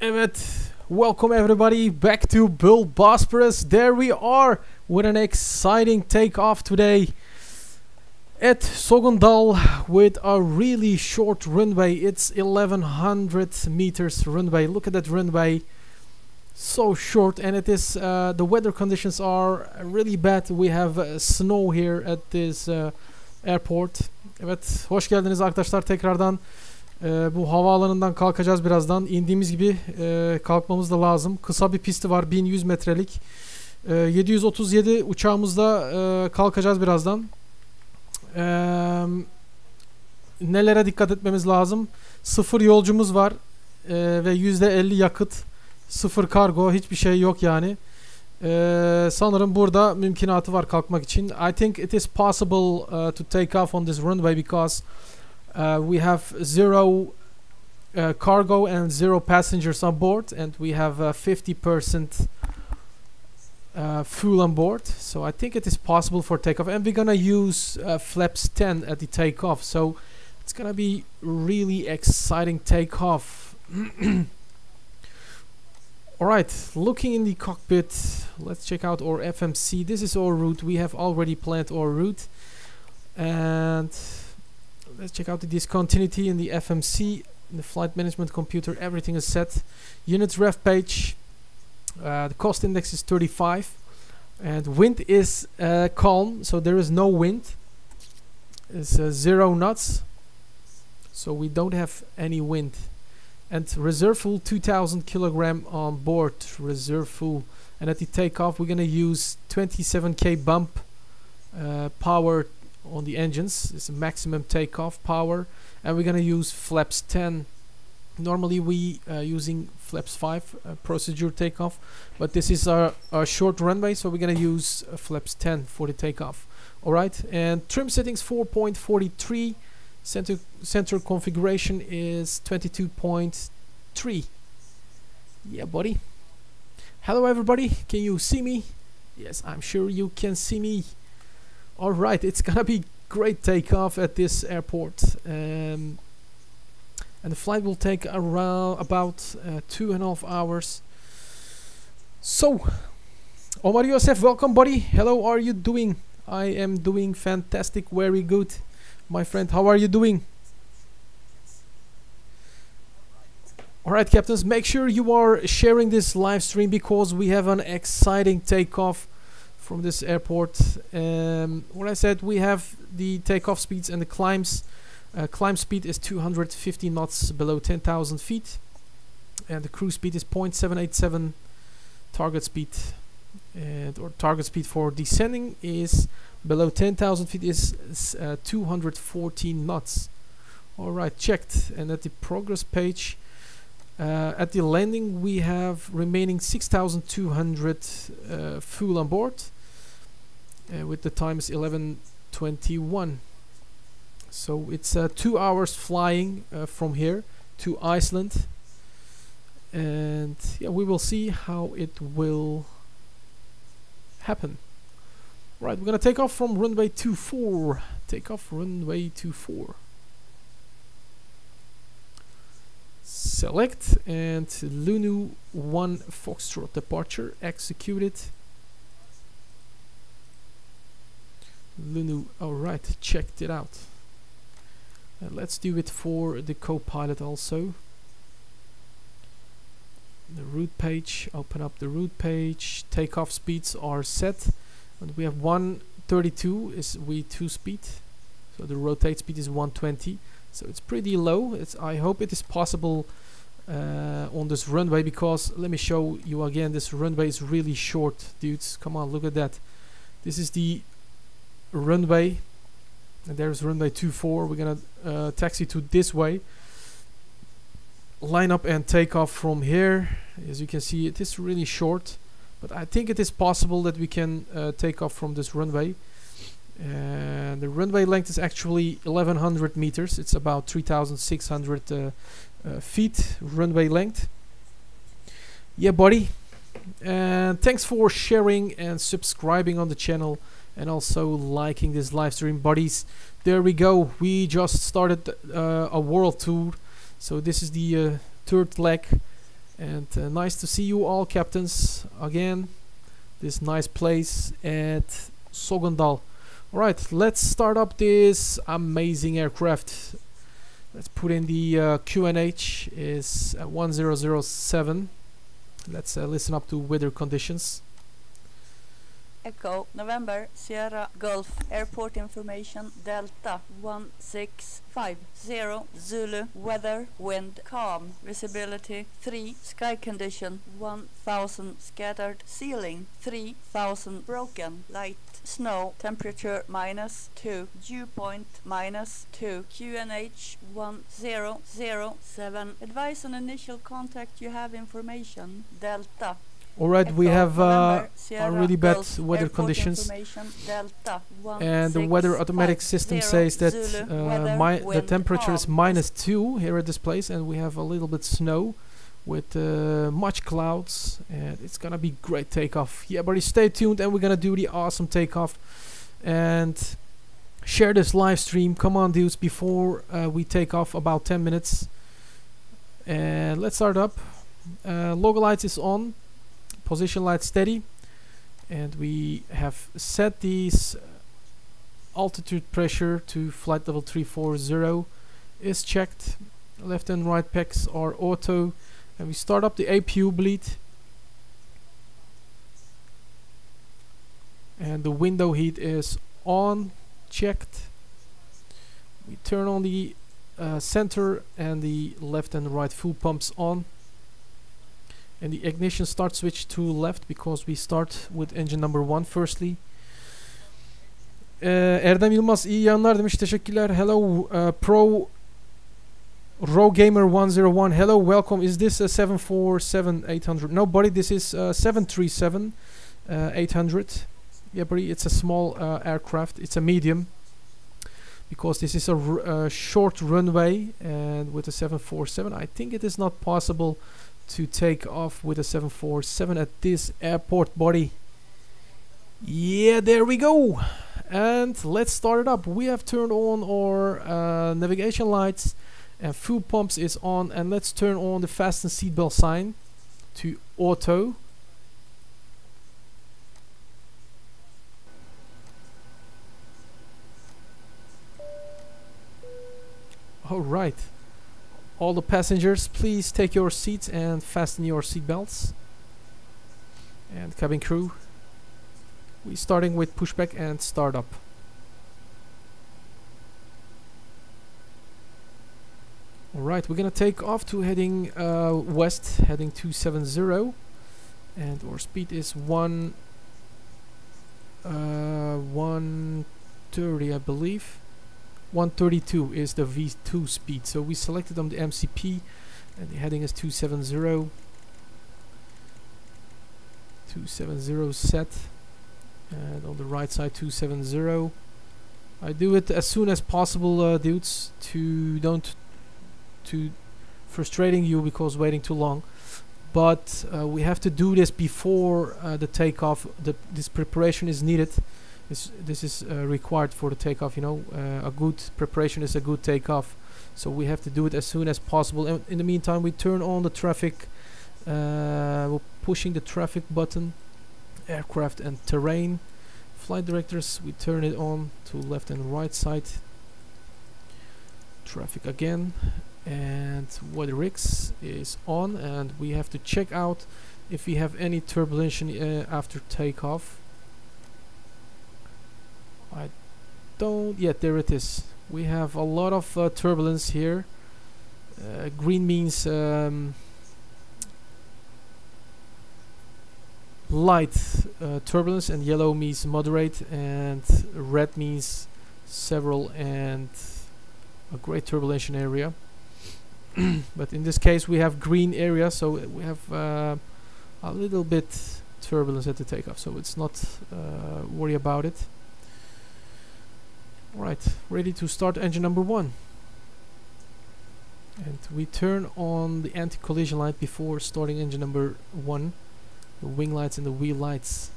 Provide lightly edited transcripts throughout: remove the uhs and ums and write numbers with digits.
Evet, welcome everybody back to Bullbosphorus. There we are with an exciting takeoff today at Sogandal with a really short runway. It's 1100 meters runway. Look at that runway, so short, and it is the weather conditions are really bad. We have snow here at this airport. Evet, hoş geldiniz arkadaşlar tekrardan. Bu havaalanından kalkacağız birazdan. İndiğimiz gibi kalkmamız da lazım. Kısa bir pisti var, 1100 metrelik. 737 uçağımızda kalkacağız birazdan. Nelere dikkat etmemiz lazım? 0 yolcumuz var ve %50 yakıt. 0 kargo, hiçbir şey yok yani. Sanırım burada mümkünatı var kalkmak için. I think it is possible to take off on this runway because we have zero cargo and zero passengers on board, and we have 50% fuel on board. So I think it is possible for takeoff, and we're gonna use flaps 10 at the takeoff. So it's gonna be really exciting takeoff. Alright, looking in the cockpit, let's check out our FMC. This is our route. We have already planned our route, and let's check out the discontinuity in the FMC, in the flight management computer. Everything is set. Units ref page. The cost index is 35, and wind is calm, so there is no wind. It's 0 knots, so we don't have any wind. And reserve fuel 2000 kilogram on board. Reserve fuel, and at the takeoff we're gonna use 27k bump power on the engines. It's a maximum takeoff power, and we're gonna use flaps 10. Normally we using flaps 5 procedure takeoff, but this is our short runway, so we're gonna use flaps 10 for the takeoff. Alright, and trim settings 4.43. Center configuration is 22.3. Yeah, buddy. Hello everybody, can you see me? Yes, I'm sure you can see me. Alright, it's gonna be great takeoff at this airport, and the flight will take around about 2.5 hours. So, Omar Yosef, welcome buddy. Hello, how are you doing? I am doing fantastic, very good. My friend, how are you doing? Alright captains, make sure you are sharing this live stream because we have an exciting takeoff from this airport. What I said, we have the takeoff speeds and the climbs. Climb speed is 250 knots below 10,000 feet, and the cruise speed is 0.787 target speed, and or target speed for descending is below 10,000 feet is 214 knots. Alright, checked. And at the progress page, at the landing we have remaining 6,200 fuel on board, with the time is 11:21. So it's 2 hours flying from here to Iceland, and yeah, we will see how it will happen. Right, we're gonna take off from runway 24. Take off runway 24. Select, and LUNUR 1 Foxtrot departure executed. LUNUR, alright, checked it out. And let's do it for the co-pilot also. The route page, open up the route page. Takeoff speeds are set, and we have 132 is V2 speed, so the rotate speed is 120, so it's pretty low. I hope it is possible on this runway, because let me show you again, this runway is really short, dudes. Come on, look at that. This is the runway, and there's runway 24. We're gonna taxi to this way, line up and take off from here. As you can see, it is really short, but I think it is possible that we can take off from this runway. And the runway length is actually 1100 meters. It's about 3600 feet runway length. Yeah, buddy. And thanks for sharing and subscribing on the channel, and also liking this live stream, buddies. There we go. We just started a world tour, so this is the third leg, And nice to see you all, captains, again. This nice place at Sogandal. Alright, let's start up this amazing aircraft. Let's put in the QNH is 1007. Let's listen up to weather conditions. Echo, November, Sierra, Gulf, airport information, Delta 1650, Zulu, weather, wind, calm, visibility 3, sky condition 1000, scattered, ceiling 3000, broken, light, snow, temperature -2, dew point -2, QNH 1007, advise on initial contact, you have information, Delta. Alright, we have November, really bad Gulf, weather conditions, Delta, and the weather automatic system says that the temperature is -2 here at this place, and we have a little bit snow with much clouds, and it's gonna be great takeoff. Yeah, buddy, stay tuned, and we're gonna do the awesome takeoff and share this live stream. Come on, dudes, before we take off, about 10 minutes, and let's start up. Logo lights is on. Position light steady, and we have set these altitude pressure to flight level 340 is checked. Left and right packs are auto, and we start up the APU bleed, and the window heat is on, checked. We turn on the center and the left and right fuel pumps on. And the ignition start switch to left because we start with engine number 1 firstly. Erdem Yılmaz iyi yayınlar demiş, teşekkürler. Hello Pro Raw Gamer 101. Hello, welcome. Is this a 747-800? No, buddy, this is 737-800. Yeah, buddy, it's a small aircraft. It's a medium because this is a short runway, and with a 747 I think it is not possible to take off with a 747 at this airport, buddy. Yeah, there we go. And let's start it up. We have turned on our navigation lights, and fuel pumps is on, and let's turn on the fasten seatbelt sign to auto. All right. All the passengers, please take your seats and fasten your seatbelts. And cabin crew, we're starting with pushback and startup. Alright, we're gonna take off to heading west, heading 270, and our speed is 130, I believe. 132 is the V2 speed, so we selected on the MCP, and the heading is 270. 270 set, and on the right side 270. I do it as soon as possible, dudes, to frustrating you because waiting too long. But we have to do this before the takeoff. This preparation is needed. This is required for the takeoff, you know. A good preparation is a good takeoff, so we have to do it as soon as possible. And in the meantime, we turn on the traffic. We're pushing the traffic button, aircraft and terrain. Flight directors, we turn it on to left and right side. Traffic again, and WeatherX is on, and we have to check out if we have any turbulence after takeoff. I don't yet. There it is. We have a lot of turbulence here. Green means light turbulence, and yellow means moderate, and red means several and a great turbulence area. But in this case we have green area, so we have a little bit turbulence at the takeoff, so it's not worry about it. Right, ready to start engine number 1. And we turn on the anti-collision light before starting engine number 1, the wing lights and the wheel lights.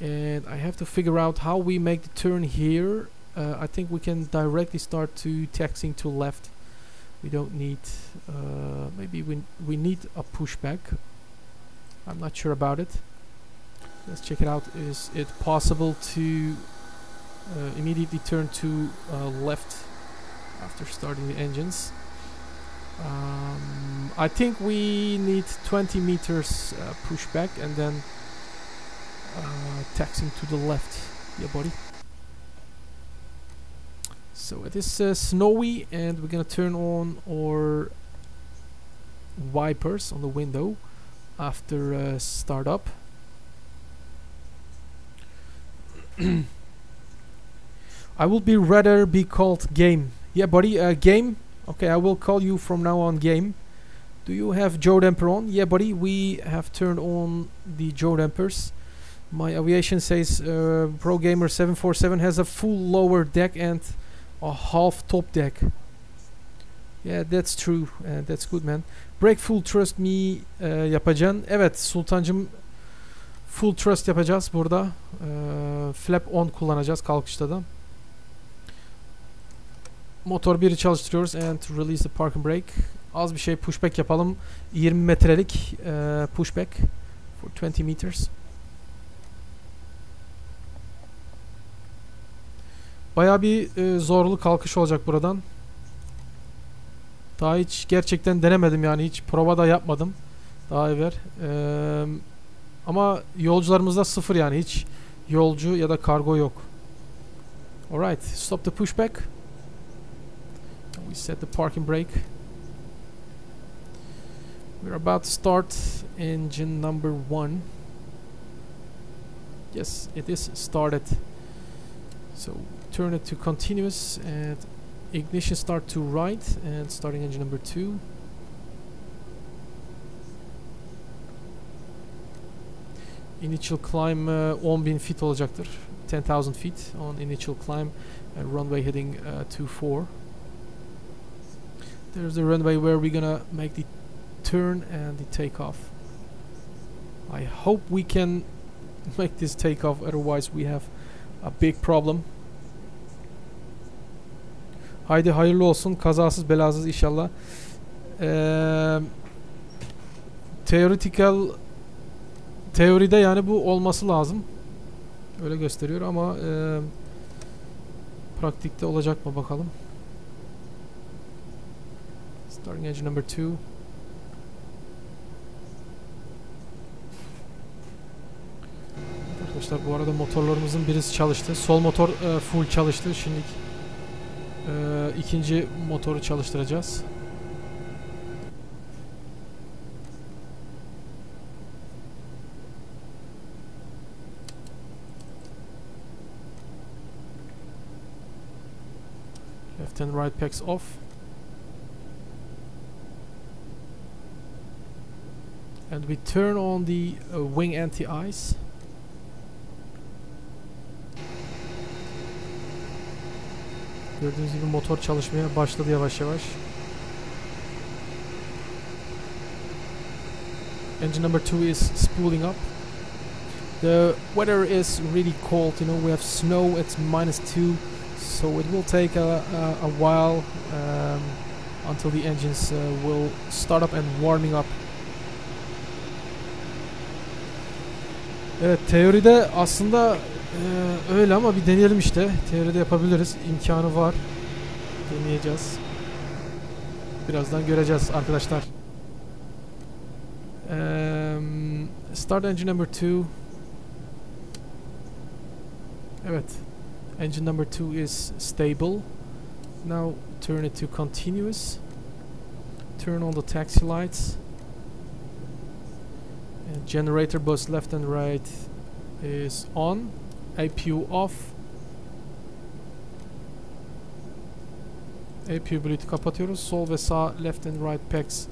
And I have to figure out how we make the turn here. I think we can directly start to taxiing to left. We don't need, maybe we need a pushback. I'm not sure about it. Let's check it out. Is it possible to immediately turn to left after starting the engines? I think we need 20 meters pushback and then taxing to the left. Yeah, buddy. So it is snowy, and we're gonna turn on our wipers on the window after startup. I will be rather be called Game. Yeah, buddy. Game. Okay, I will call you from now on Game. Do you have Joe damper on? Yeah, buddy. We have turned on the Joe dampers. My aviation says Pro Gamer 747 has a full lower deck and a half top deck. Yeah, that's true. That's good, man. Brake full trust me yapacaksın. Evet Sultancım, full trust yapacağız burada. Flap on kullanacağız kalkışta da. Motor 1'i çalıştırıyoruz and release the park and brake. Az bir şey pushback yapalım. 20 metrelik pushback for 20 meters. Bayağı bir zorlu kalkış olacak buradan. Daha hiç gerçekten denemedim, yani hiç prova da yapmadım daha evvel. Ama yolcularımızda sıfır, yani hiç yolcu ya da kargo yok. Alright, stop the pushback. We set the parking brake. We're about to start engine number 1. Yes, it is started. So turn it to continuous and ignition start to right and starting engine number 2. Initial climb 10.000 feet olacaktır. 10,000 feet on initial climb and runway heading 24. There's the runway where we're gonna make the turn and the takeoff. I hope we can make this takeoff, otherwise we have a big problem. Haydi hayırlı olsun, kazasız belasız inşallah. Teoride yani bu olması lazım. Öyle gösteriyor ama pratikte olacak mı bakalım. Starting engine number 2. Arkadaşlar bu arada motorlarımızın birisi çalıştı. Sol motor full çalıştı. Şimdi ikinci motoru çalıştıracağız. Left and right packs off. And we turn on the wing anti-ice. Gördüğünüz gibi motor çalışmaya başladı yavaş yavaş. Engine number 2 is spooling up. The weather is really cold, you know, we have snow, it's -2, so it will take a while until the engines will start up and warming up. Evet, teoride aslında öyle ama bir deneyelim işte. Teoride yapabiliriz. İmkanı var. Deneyeceğiz. Birazdan göreceğiz arkadaşlar. Start engine number 2. Evet. Engine number 2 is stable. Now turn it to continuous. Turn on the taxi lights. And generator bus left and right is on. APU off. APU Bluetooth kapatıyoruz. Sol ve sağ left and right packs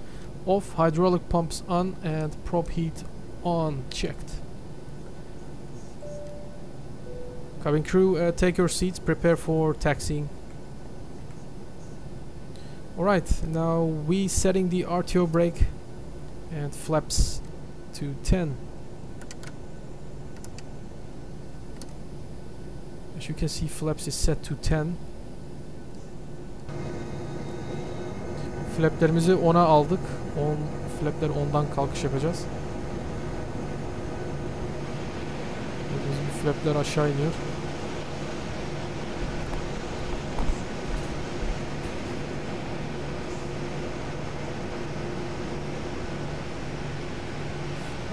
off. Hydraulic pumps on and prop heat on. Checked. Cabin crew, take your seats. Prepare for taxiing. Alright, now we setting the RTO brake and flaps to 10. As you can see, flaps is set to 10. Flaplerimizi 10'a aldık. 10 flapler 10'dan kalkış yapacağız. Flapler aşağı iniyor.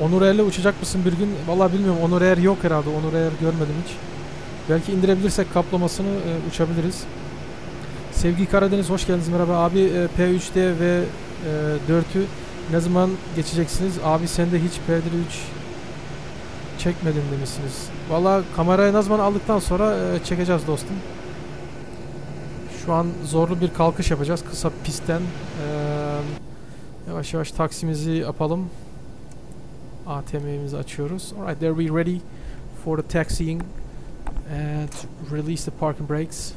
Onur Air'le uçacak mısın bir gün? Vallahi bilmiyorum. Onur Air yok herhalde. Onur Air görmedim hiç. Belki indirebilirsek kaplamasını uçabiliriz. Sevgi Karadeniz hoş geldiniz. Merhaba abi. P3D ve 4'ü ne zaman geçeceksiniz? Abi sen de hiç P3 çekmedin demişsiniz. Vallahi kamerayı ne zaman aldıktan sonra çekeceğiz dostum. Şu an zorlu bir kalkış yapacağız. Kısa pistten. Yavaş yavaş taksimizi yapalım. ATM'imizi açıyoruz. Alright, there we ready for the taxiing and release the parking brakes.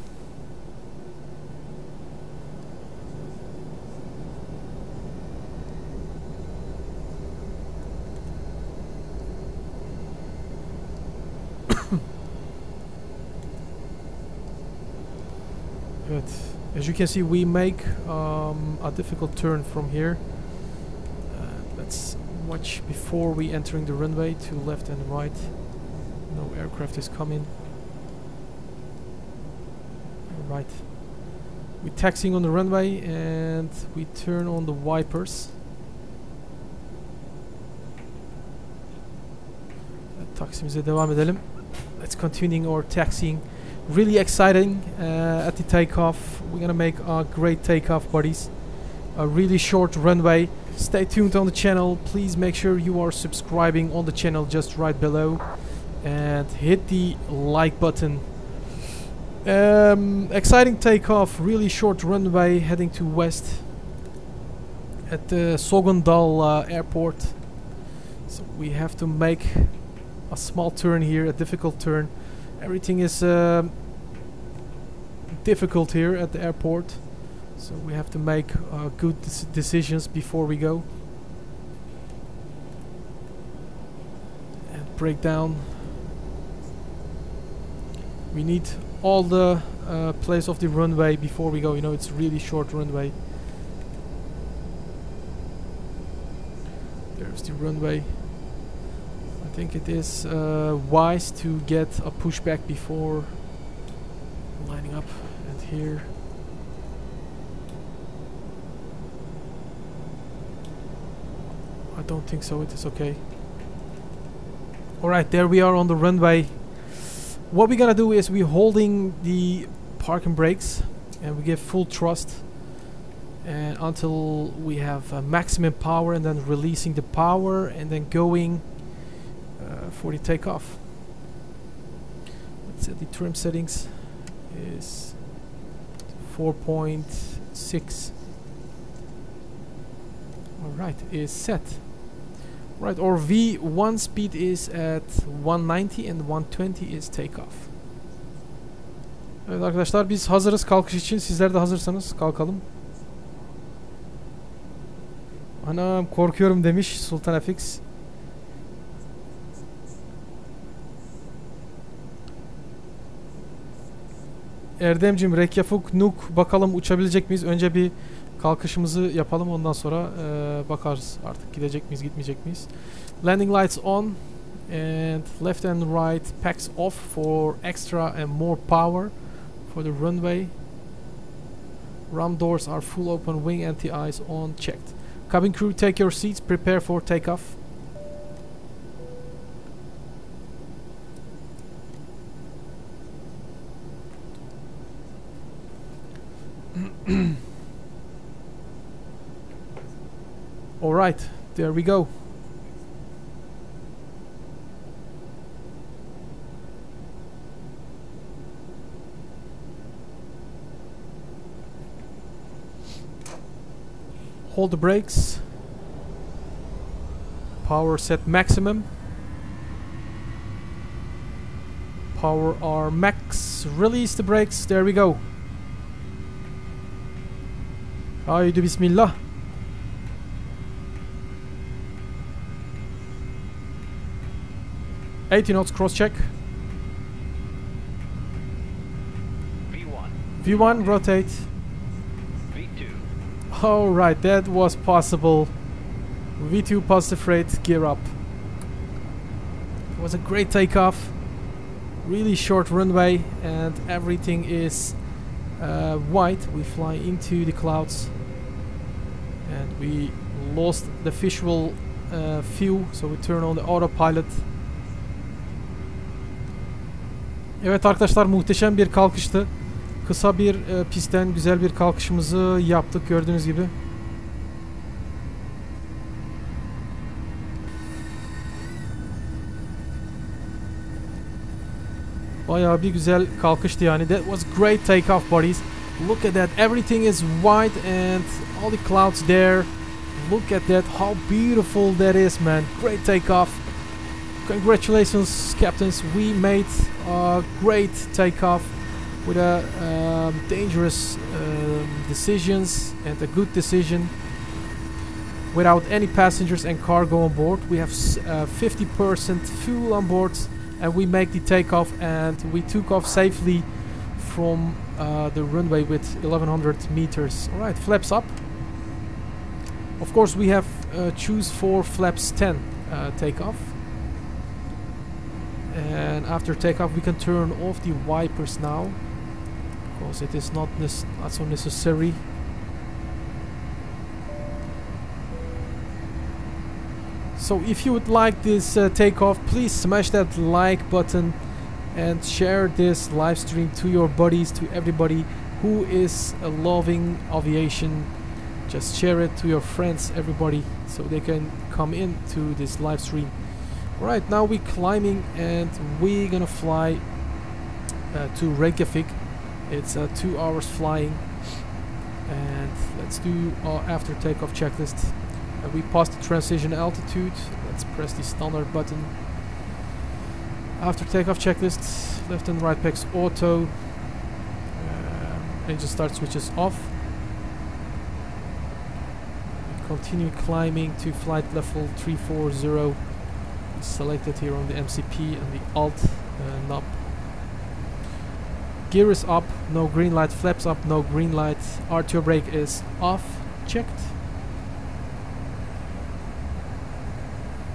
Good. As you can see, we make a difficult turn from here. Let's watch before we entering the runway to left and right. No aircraft is coming. Right. We're taxiing on the runway and we turn on the wipers. Taksimize devam edelim. Let's continuing our taxiing. Really exciting at the takeoff. We're gonna make a great takeoff, buddies. A really short runway. Stay tuned on the channel. Please make sure you are subscribing on the channel just right below and hit the like button. Exciting takeoff, really short runway heading to west at the Sogandal airport. So we have to make a small turn here, a difficult turn. Everything is difficult here at the airport. So we have to make good decisions before we go. And break down. We need all the place of the runway before we go. You know, it's really short runway. There's the runway. I think it is wise to get a pushback before lining up. And here. I don't think so, it is okay. Alright, there we are on the runway. What we're gonna do is we're holding the parking brakes and we give full thrust and until we have maximum power, and then releasing the power and then going for the takeoff. Let's set the trim settings is 4.6. Alright, is set. Right, our V1 speed is at 190 and 120 is takeoff. Evet arkadaşlar, biz hazırız kalkış için. Sizler de hazırsanız kalkalım. Anam korkuyorum demiş Sultan FX. Erdemcim, Reykjavik Nuk, bakalım uçabilecek miyiz? Önce bir kalkışımızı yapalım, ondan sonra bakarız artık gidecek miyiz, gitmeyecek miyiz. Landing lights on and left and right packs off for extra and more power for the runway. Ram doors are full open, wing anti-ice on, checked. Cabin crew, take your seats, prepare for takeoff. All right, there we go. Hold the brakes. Power set maximum. Power R max. Release the brakes. There we go. Haydi bismillah. $80 knots cross check. V1. V1 rotate. V2. Alright, that was possible. V2 positive rate, gear up. It was a great takeoff. Really short runway and everything is white. We fly into the clouds and we lost the visual view, so we turn on the autopilot. Evet arkadaşlar, muhteşem bir kalkıştı. Kısa bir pistten güzel bir kalkışımızı yaptık gördüğünüz gibi. Bayağı bir güzel kalkıştı yani. That was great takeoff buddies. Look at that, everything is white and all the clouds there. Look at that, how beautiful that is, man. Great takeoff. Congratulations captains, we made a great takeoff with a dangerous decisions and a good decision without any passengers and cargo on board. We have 50% fuel on board and we make the takeoff and we took off safely from the runway with 1100 meters. Alright, flaps up. Of course we have choose for flaps 10 takeoff. And after takeoff we can turn off the wipers now because it is not so necessary. So if you would like this takeoff, please smash that like button and share this live stream to your buddies, to everybody who is loving aviation. Just share it to your friends, everybody, so they can come into this live stream. Alright, now we're climbing and we're gonna fly to Reykjavik. It's 2 hours flying and let's do our after takeoff checklist. We passed the transition altitude. Let's press the standard button. After takeoff checklist, left and right pegs auto. Engine start switches off. Continue climbing to flight level 340. Selected here on the MCP and the Alt knob. Gear is up, no green light. Flaps up, no green light. RTO brake is off, checked.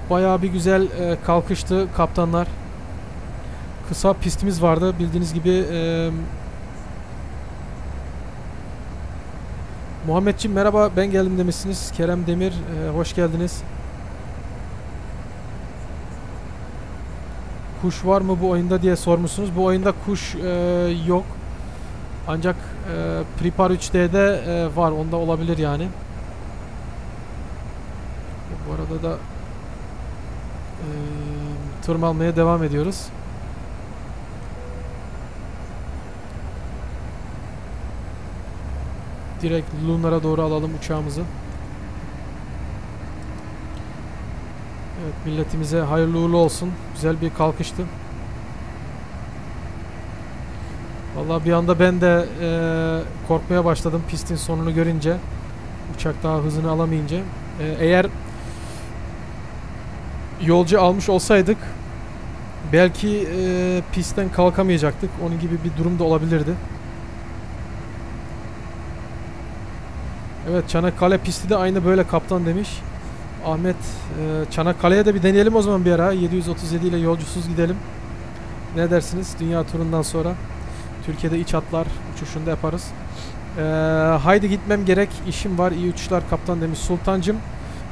Bayağı bir güzel kalkıştı kaptanlar. Kısa pistimiz vardı bildiğiniz gibi. Muhammedciğim merhaba, ben geldim demişsiniz. Kerem Demir, hoş geldiniz. Kuş var mı bu oyunda diye sormuşsunuz. Bu oyunda kuş yok. Ancak Prepar 3D'de var. Onda olabilir yani. Bu arada da tırmanmaya devam ediyoruz. Direkt LUNUR'a doğru alalım uçağımızı. Evet, milletimize hayırlı uğurlu olsun. Güzel bir kalkıştı. Vallahi bir anda ben de korkmaya başladım pistin sonunu görünce. Uçak daha hızını alamayınca. Eğer yolcu almış olsaydık belki pistten kalkamayacaktık. Onun gibi bir durum da olabilirdi. Evet, Çanakkale pisti de aynı böyle kaptan demiş. Ahmet, Çanakkale'ye de bir deneyelim o zaman bir ara. 737 ile yolcusuz gidelim. Ne dersiniz? Dünya turundan sonra Türkiye'de iç hatlar uçuşunda yaparız. Haydi gitmem gerek. İşim var. İyi uçuşlar kaptan demiş Sultancım.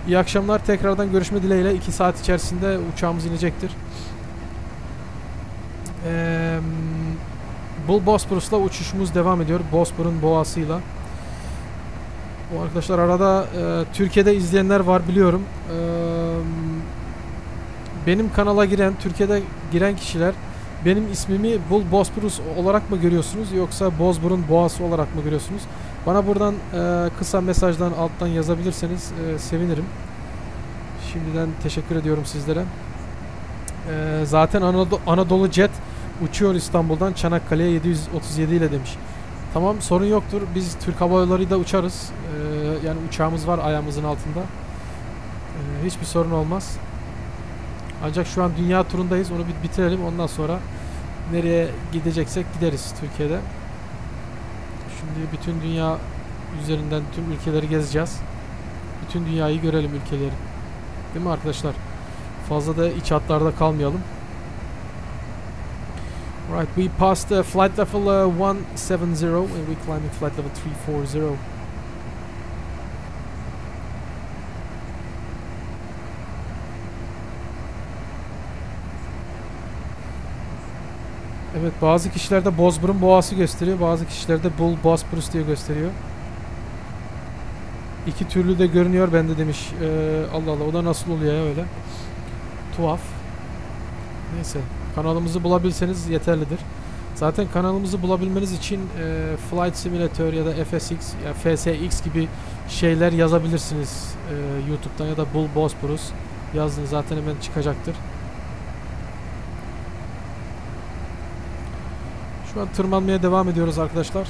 İyi akşamlar. Tekrardan görüşme dileğiyle 2 saat içerisinde uçağımız inecektir. Bullbosphorus'la uçuşumuz devam ediyor. Bospor'un boğasıyla. O arkadaşlar arada Türkiye'de izleyenler var biliyorum. Benim kanala giren, Türkiye'de giren kişiler benim ismimi Bullbosphorus olarak mı görüyorsunuz yoksa Bozburun boğası olarak mı görüyorsunuz? Bana buradan kısa mesajdan alttan yazabilirseniz sevinirim. Şimdiden teşekkür ediyorum sizlere. Zaten Anadolu Jet uçuyor İstanbul'dan Çanakkale'ye 737 ile demiş. Tamam, sorun yoktur. Biz Türk Hava Yolları'yla uçarız. Yani uçağımız var ayağımızın altında. Hiçbir sorun olmaz. Ancak şu an dünya turundayız. Onu bir bitirelim. Ondan sonra nereye gideceksek gideriz Türkiye'de. Şimdi bütün dünya üzerinden tüm ülkeleri gezeceğiz. Bütün dünyayı görelim, ülkeleri. Değil mi arkadaşlar? Fazla da iç hatlarda kalmayalım. Right, we passed flight level 170 and we're climbing flight level 340. Evet, bazı kişilerde Bozburun boğası gösteriyor, bazı kişilerde Bullbosphorus diye gösteriyor. İki türlü de görünüyor bende demiş. Allah Allah, o da nasıl oluyor ya öyle? Tuhaf. Neyse, kanalımızı bulabilseniz yeterlidir. Zaten kanalımızı bulabilmeniz için Flight Simulator ya da FSX ya FSX gibi şeyler yazabilirsiniz YouTube'dan ya da Bullbosphorus yazdığınız zaten hemen çıkacaktır. Şu an tırmanmaya devam ediyoruz arkadaşlar.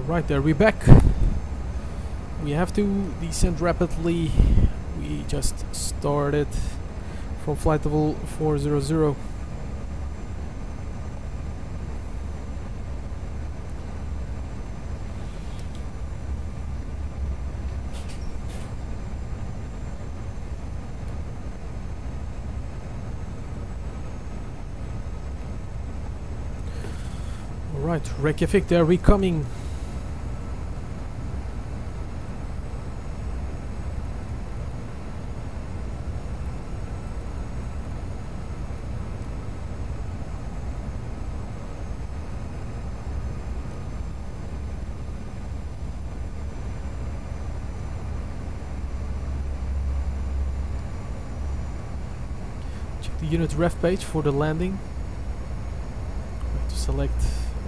Alright, there we're back. We have to descend rapidly. We just started from flight level 400. Alright, Reykjavik, there we coming. The unit ref page for the landing. We have to select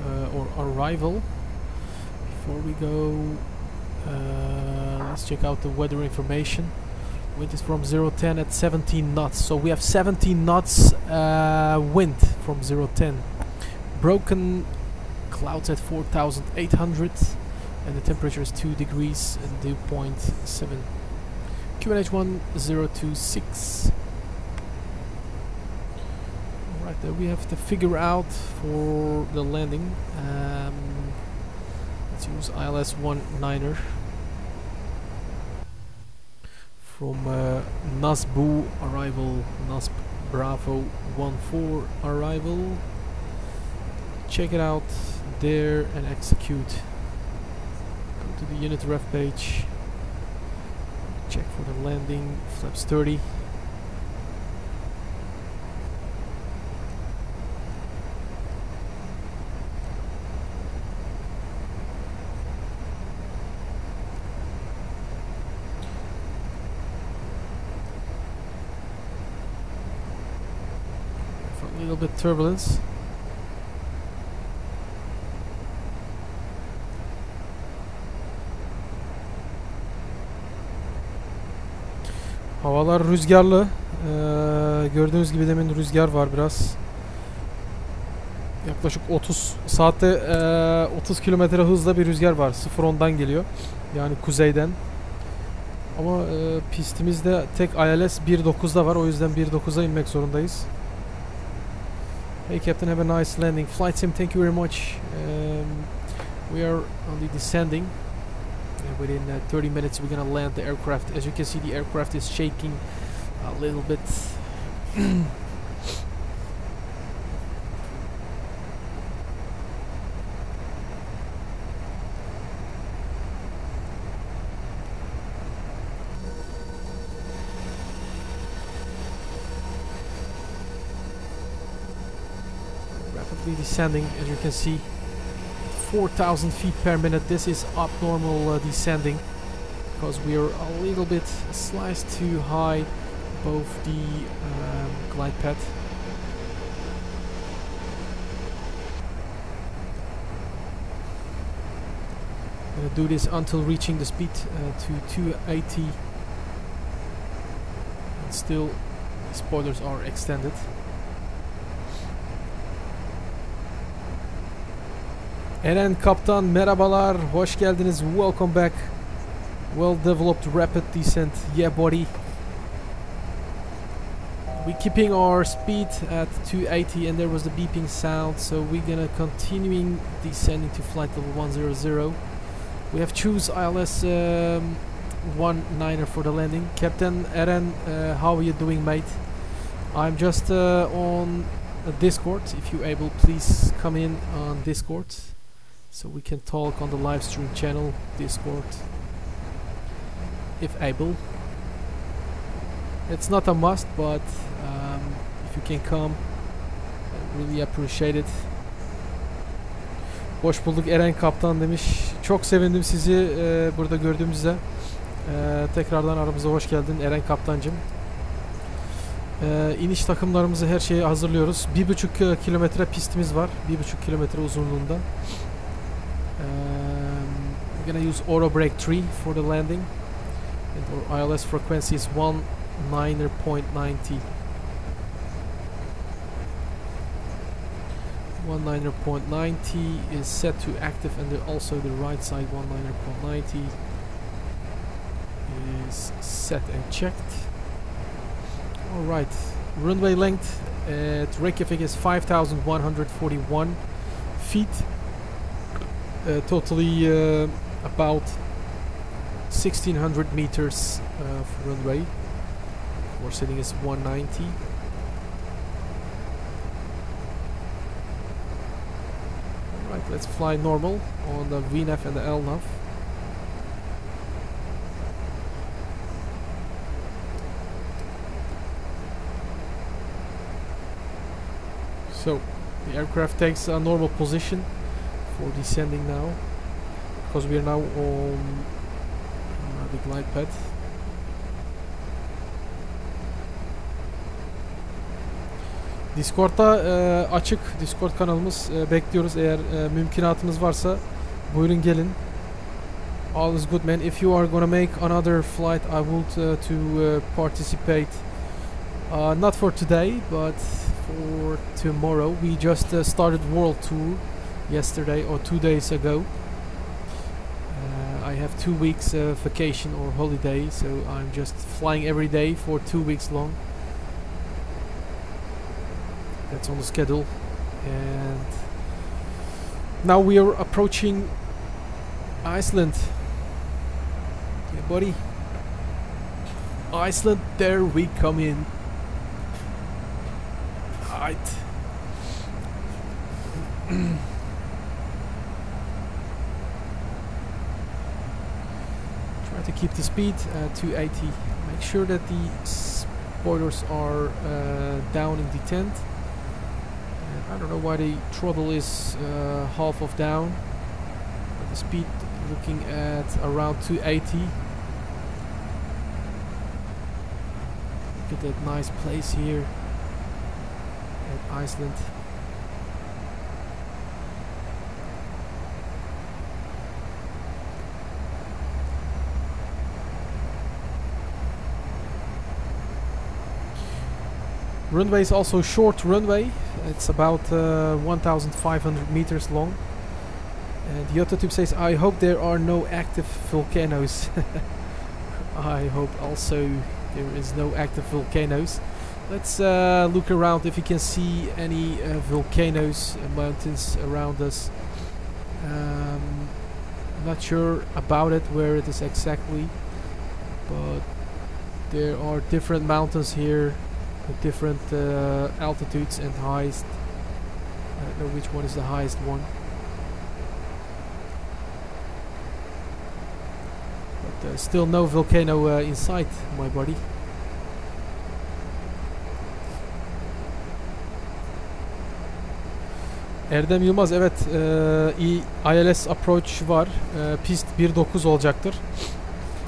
our arrival. Before we go, let's check out the weather information. Wind is from 0-10 at 17 knots, so we have 17 knots wind from 0-10. Broken clouds at 4,800 and the temperature is 2 degrees and dew point 7. QNH 1026. Right, there we have to figure out for the landing. Let's use ILS 19er from NASBU arrival, NASB Bravo 14 arrival. Check it out there and execute. Go to the unit ref page. Check for the landing, flaps 30. little bit turbulence. Havalar rüzgarlı. Gördüğünüz gibi demin rüzgar var biraz. Yaklaşık 30 saatte 30 kilometre hızla bir rüzgar var. 0-10'dan geliyor. Yani kuzeyden. Ama pistimizde tek ILS 1.9'da var. O yüzden 1.9'a inmek zorundayız. Hey Captain, have a nice landing. Flight sim, thank you very much. We are only descending. Within 30 minutes we're gonna land the aircraft. As you can see, the aircraft is shaking a little bit. Rapidly descending, as you can see. 4,000 feet per minute. This is abnormal descending because we are a little bit sliced too high above the glide path. I'm gonna do this until reaching the speed to 280, and still the spoilers are extended. Eren Kaptan merhabalar, hoş geldiniz, welcome back. Well developed rapid descent, yeah buddy. We're keeping our speed at 280 and there was the beeping sound, so we're gonna continuing descending to flight level 100. We have choose ILS 19er for the landing. Captain Eren, how are you doing, mate? I'm just on Discord. If you're able, please come in on Discord so we can talk on the live stream channel Discord if able. It's not a must, but if you can come, I really appreciate it. Hoş bulduk Eren Kaptan demiş. Çok sevindim sizi burada gördüğümüzde. Tekrardan aramıza hoş geldin Eren Kaptancım. İniş takımlarımızı, her şeyi hazırlıyoruz. 1,5 kilometre pistimiz var. 1,5 kilometre uzunluğunda. We're gonna use ORBX 3 for the landing. And our ILS frequency is 19.90. 19.90 is set to active, and also the right side 19.90 is set and checked. Alright, runway length at Reykjavik is 5,141 feet. Totally about 1,600 meters for runway. Our setting is 190. Alright, let's fly normal on the VNAV and the LNAV. So the aircraft takes a normal position for descending now, because we are now on the glide path. Discord'da açık, Discord kanalımız, bekliyoruz. Eğer mümkünatınız varsa buyurun gelin. All is good, man. If you are gonna make another flight, I would to participate. Not for today, but for tomorrow. We just started World Tour yesterday or 2 days ago. I have 2 weeks vacation or holiday, so I'm just flying every day for 2 weeks long. That's on the schedule, and now we are approaching Iceland. Yeah, buddy. Iceland, there we come in. Right. Try to keep the speed at 280. Make sure that the spoilers are down in the tent. I don't know why the throttle is half of down, but the speed looking at around 280. Look at that nice place here, like Iceland. Runway is also short runway. It's about 1,500 meters long. And Yototube says, I hope there are no active volcanoes. I hope also there is no active volcanoes. Let's look around if you can see any volcanoes and mountains around us. I'm not sure about it, where it is exactly, but there are different mountains here with different altitudes and highest. I don't know which one is the highest one. But still no volcano in sight, my buddy. Erdem Yılmaz, evet, ILS approach var. Pist 1.9 olacaktır.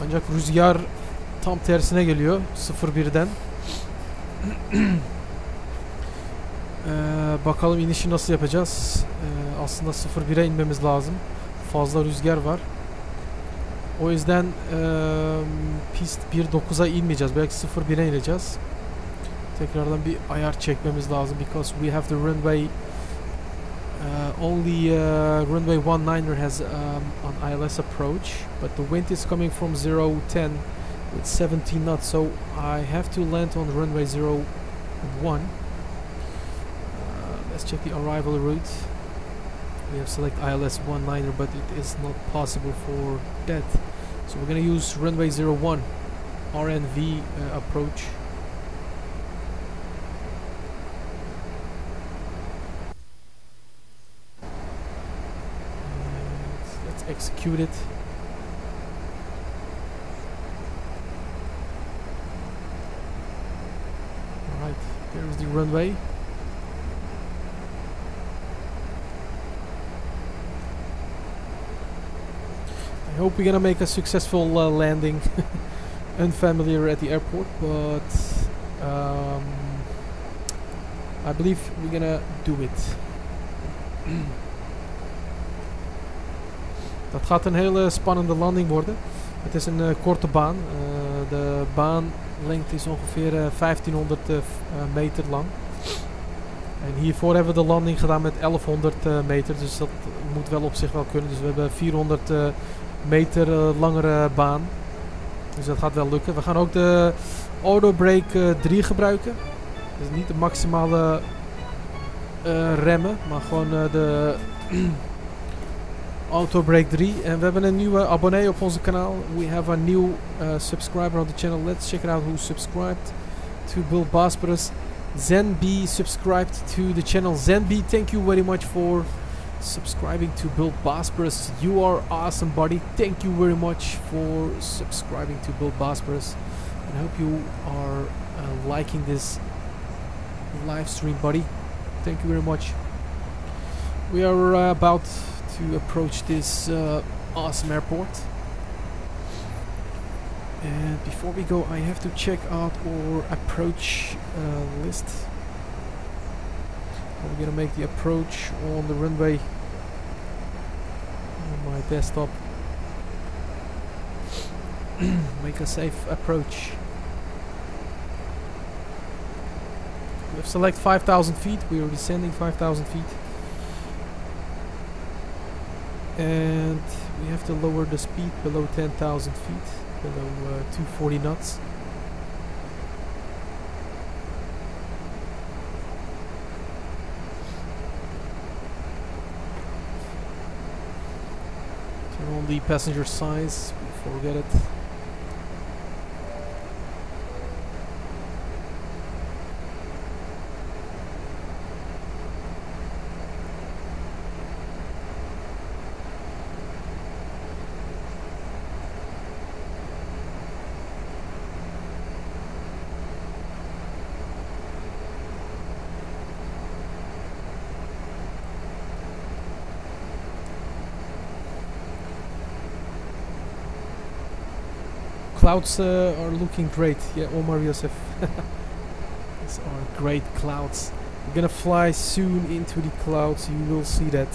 Ancak rüzgar tam tersine geliyor 01'den. Bakalım inişi nasıl yapacağız. Aslında 01'e inmemiz lazım. Fazla rüzgar var. O yüzden pist 1.9'a inmeyeceğiz. Belki 01'e ineceğiz. Tekrardan bir ayar çekmemiz lazım. Because we have the runway only runway 19er has an ILS approach, but the wind is coming from 010 with 17 knots, so I have to land on runway 01. Let's check the arrival route. We have select ILS 19er, but it is not possible for that, so we're gonna use runway 01 RNV approach. Execute it. Alright, there is the runway. I hope we're gonna make a successful landing. Unfamiliar at the airport, but I believe we're gonna do it. Dat gaat een hele spannende landing worden. Het is een korte baan. De baanlengte is ongeveer 1500 meter lang. En hiervoor hebben we de landing gedaan met 1100 meter. Dus dat moet wel op zich wel kunnen. Dus we hebben 400 meter langere baan. Dus dat gaat wel lukken. We gaan ook de auto brake 3 gebruiken. Dus niet de maximale remmen. Maar gewoon de... Auto Brake 3, en we hebben een nieuwe abonnee op onze kanaal. We have a new subscriber on the channel. Let's check it out who subscribed to Bullbosphorus. Zenb subscribed to the channel. Zenb, thank you very much for subscribing to Bullbosphorus. You are awesome, buddy. Thank you very much for subscribing to Bullbosphorus. And I hope you are liking this live stream, buddy. Thank you very much. We are about to approach this awesome airport, and before we go I have to check out our approach list. We're gonna make the approach on the runway on my desktop. Make a safe approach. We have select 5,000 feet. We are descending 5,000 feet. And we have to lower the speed below 10,000 feet, below 240 knots. Turn on the passenger size, forget it. Clouds are looking great. Yeah, Omar Yosef. These are great clouds. We're gonna fly soon into the clouds, you will see that.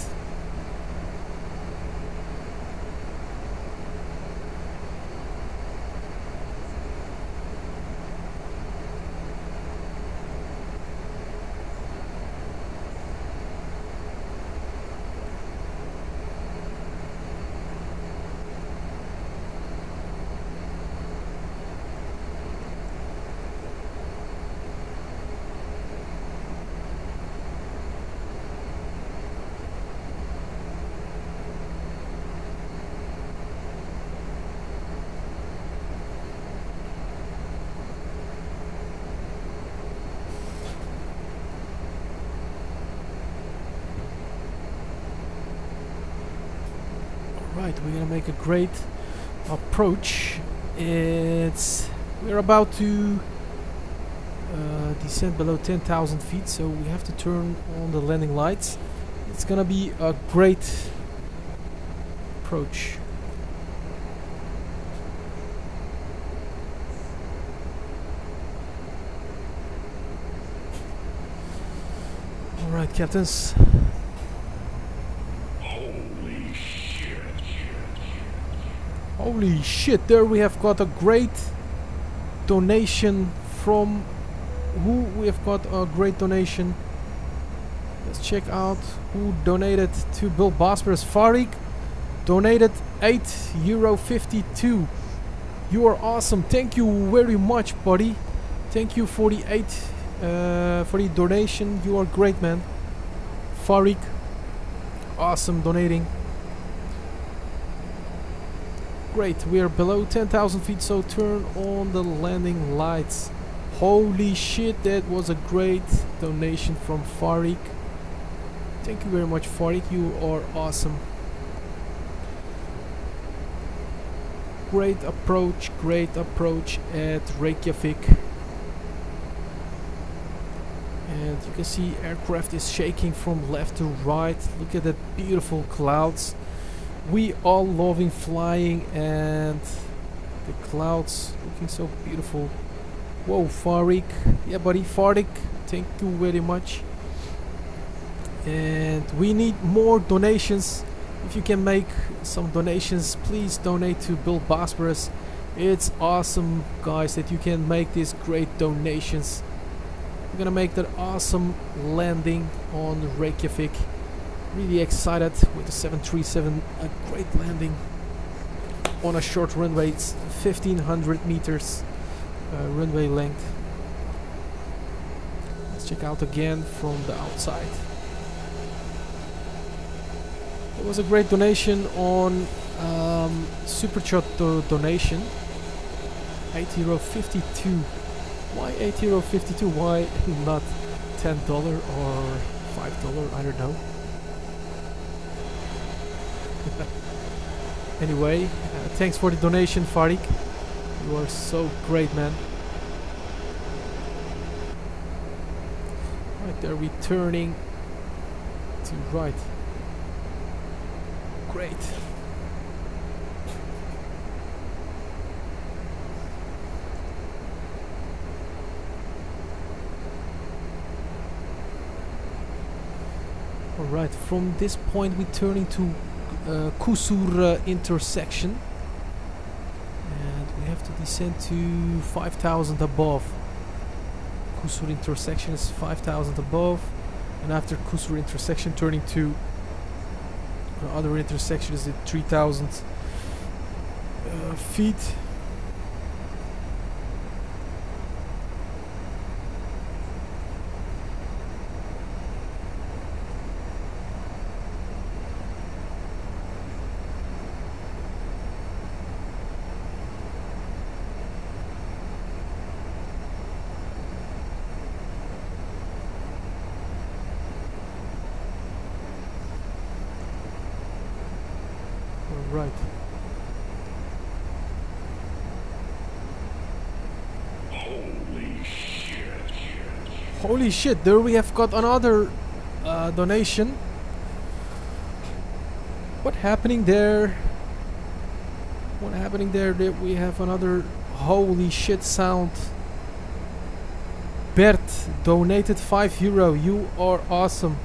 Right, we're gonna make a great approach. We're about to descend below 10,000 feet, so we have to turn on the landing lights. It's gonna be a great approach. All right, captains. Holy shit, there we have got a great donation from who? We have got a great donation. Let's check out who donated to Bullbosphorus. Farik donated €8.52. You are awesome. Thank you very much, buddy. Thank you for the for the donation. You are great, man. Farik, awesome donating. Great, we are below 10,000 feet, so turn on the landing lights. Holy shit, that was a great donation from Farik. Thank you very much, Farik, you are awesome. Great approach at Reykjavik. And you can see aircraft is shaking from left to right. Look at that beautiful clouds. We all loving flying and the clouds looking so beautiful. Whoa, Farik. Yeah, buddy, Farik. Thank you very much. And we need more donations. If you can make some donations, please donate to Bullbosphorus. It's awesome, guys, that you can make these great donations. We're gonna make that awesome landing on Reykjavik. Really excited with the 737, a great landing on a short runway. It's 1500 meters runway length. Let's check out again from the outside. There was a great donation on Superchat donation, €8.52. Why €8.52? Why not $10 or $5? I don't know. Anyway, thanks for the donation, Farik. You are so great, man. Right there, returning to right. Great. Alright, from this point we turn into Kusur intersection, and we have to descend to 5,000 above. Kusur intersection is 5,000 above, and after Kusur intersection turning to other intersection is at 3,000 feet. Right. Holy shit, there we have got another donation. What happening there? What happening there? That we have another holy shit sound. Bert donated €5. You are awesome.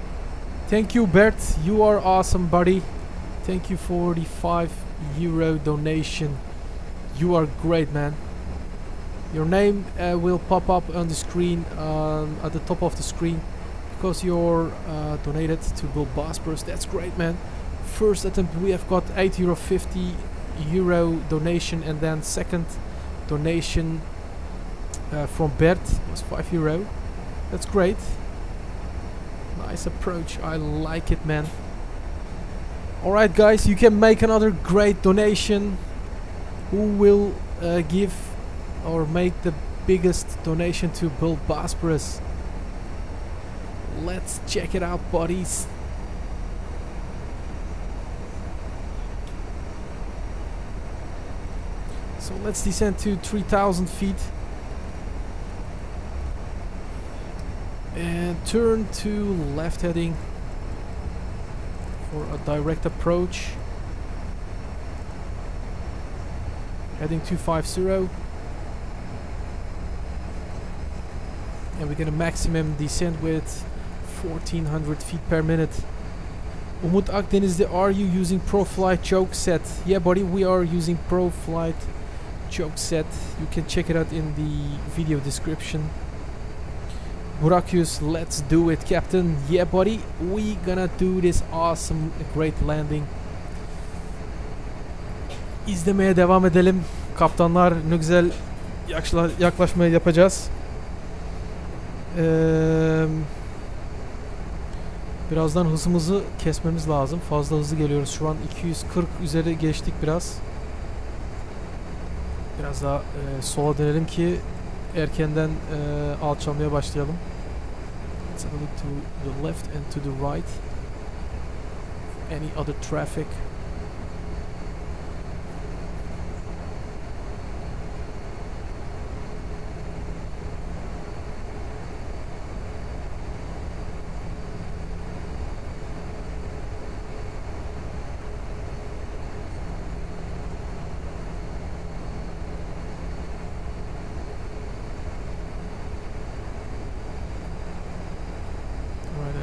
Thank you, Bert. You are awesome, buddy. Thank you for the €5 donation. You are great, man. Your name will pop up on the screen, at the top of the screen, because you're donated to Bullbosphorus. That's great, man. First attempt we have got €8.50 donation, and then second donation from Bert was €5. That's great. Nice approach. I like it, man. Alright, guys, you can make another great donation. Who will give or make the biggest donation to Bullbosphorus? Let's check it out, buddies. So let's descend to 3,000 feet and turn to left heading for a direct approach. Heading 250, and we're gonna maximum descent with 1400 feet per minute. Umut Akdeniz'de, are you using ProFlight choke set? Yeah, buddy, we are using ProFlight choke set. You can check it out in the video description. Burakius, let's do it, Captain. Yeah, buddy, we gonna do this awesome, great landing. İzlemeye devam edelim. Kaptanlar, ne güzel yaklaşmayı yapacağız. Birazdan hızımızı kesmemiz lazım. Fazla hızlı geliyoruz. Şu an 240 üzeri geçtik biraz. Biraz daha sola dönelim ki erkenden alçalmaya başlayalım. Let's have a look to the left and to the right. Any other traffic?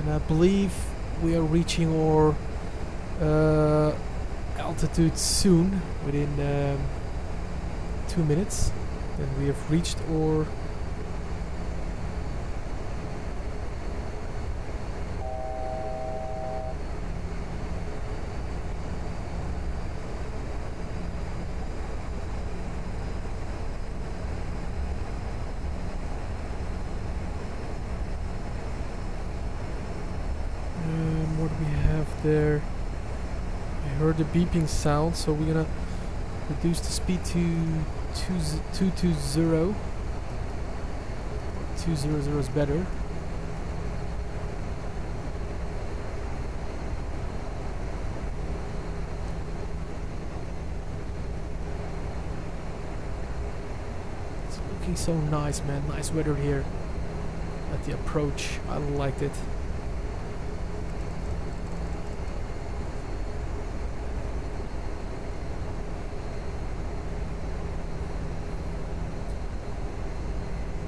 I believe we are reaching our altitude soon, within 2 minutes. Then we have reached our there. I heard the beeping sound, so we're gonna reduce the speed to 220. 200 is better. It's looking so nice, man. Nice weather here at the approach. I liked it.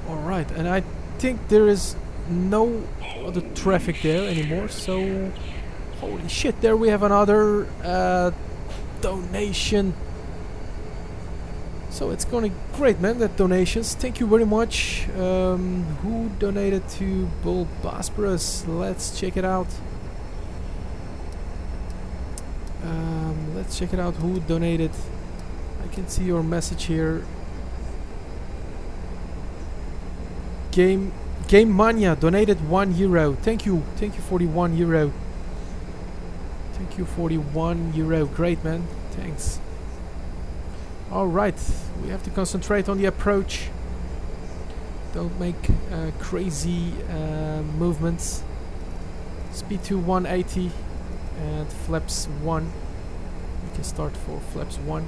Alright, and I think there is no other traffic there anymore, so holy shit, there we have another donation. So it's going great, man, that donations. Thank you very much. Who donated to Bullbosphorus? Let's check it out. Let's check it out who donated. I can see your message here. Game Mania donated €1. Thank you for the €1. Thank you for the €1. Great, man. Thanks. All right, we have to concentrate on the approach. Don't make crazy movements. Speed to 180 and flaps 1. We can start for flaps 1.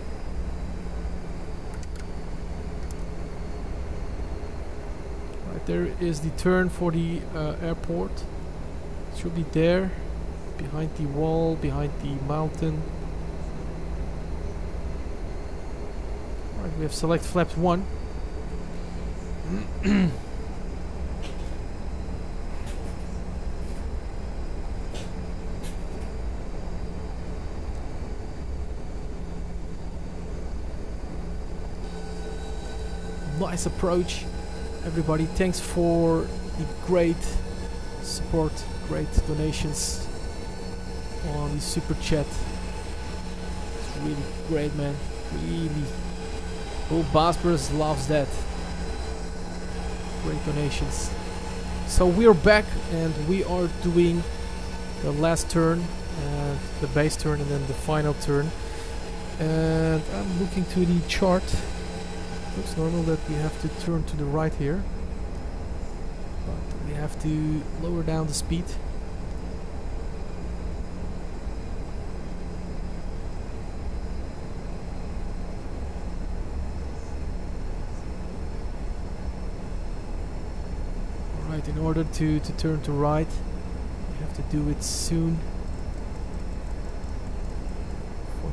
There is the turn for the airport. It should be there, behind the wall, behind the mountain. Alright, we have select flaps 1. nice approach. Everybody, thanks for the great support, great donations on the super chat. It's really great, man. Really. Bullbosphorus loves that. Great donations. So we're back and we are doing the last turn, the base turn, and then the final turn. And I'm looking to the chart. Looks normal that we have to turn to the right here, but we have to lower down the speed. Alright, in order to turn to right, we have to do it soon.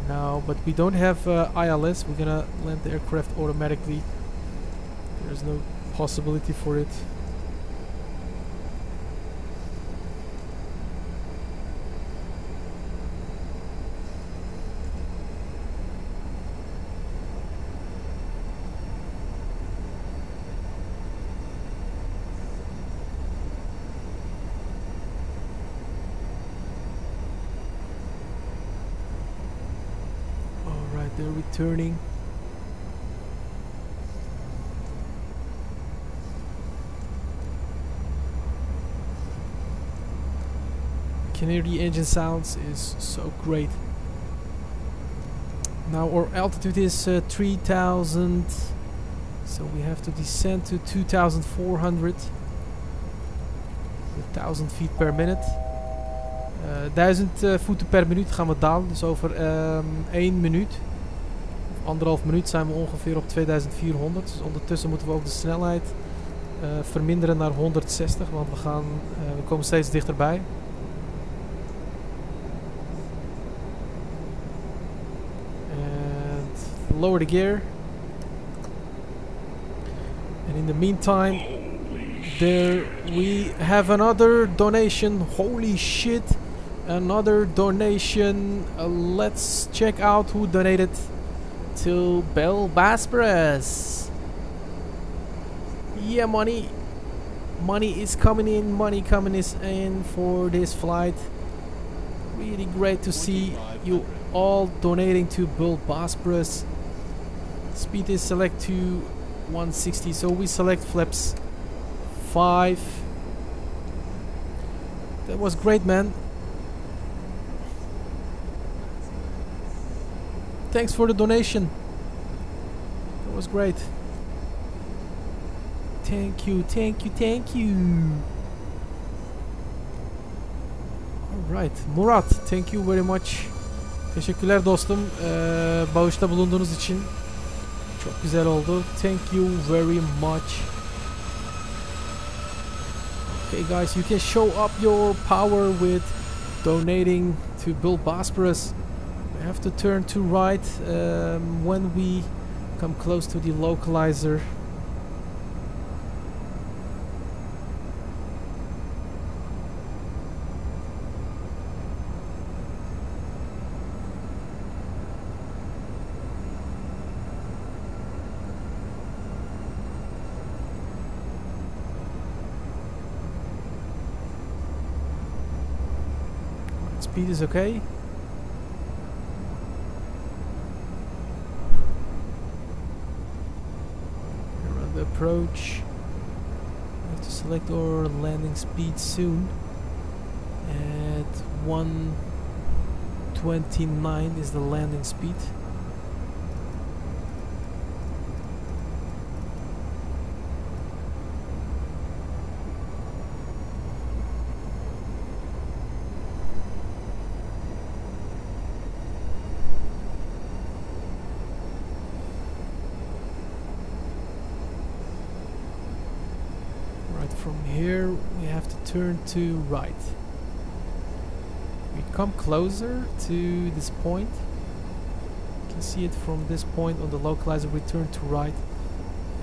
Now, but we don't have ILS. We're gonna land the aircraft automatically. There's no possibility for it. They're returning. Can hear the engine sounds is so great. Now our altitude is 3000, so we have to descend to 2400 with 1000 feet per minute. 1000 voeten per minuut gaan we dalen, dus over 1 minuut. 1,5 minuut zijn we ongeveer op 2400. Dus ondertussen moeten we ook de snelheid verminderen naar 160, want we komen steeds dichterbij. And lower the gear. And in the meantime, there we have another donation. Holy shit, another donation. Let's check out who donated to Bullbosphorus. Yeah, money is coming in, for this flight. Really great to see you all donating to Bullbosphorus. Speed is select to 160, so we select flaps 5. That was great, man. Thanks for the donation. That was great. Thank you. Alright, Murat, thank you very much. Teşekkürler dostum. Bağışta bulunduğunuz için. Çok güzel oldu. Thank you very much. Okay guys, you can show up your power with donating to Bullbosphorus. We have to turn to right when we come close to the localizer. Speed is okay. Approach. We have to select our landing speed soon. At 129 is the landing speed. From here we have to turn to right. We come closer to this point. You can see it from this point on the localizer. We turn to right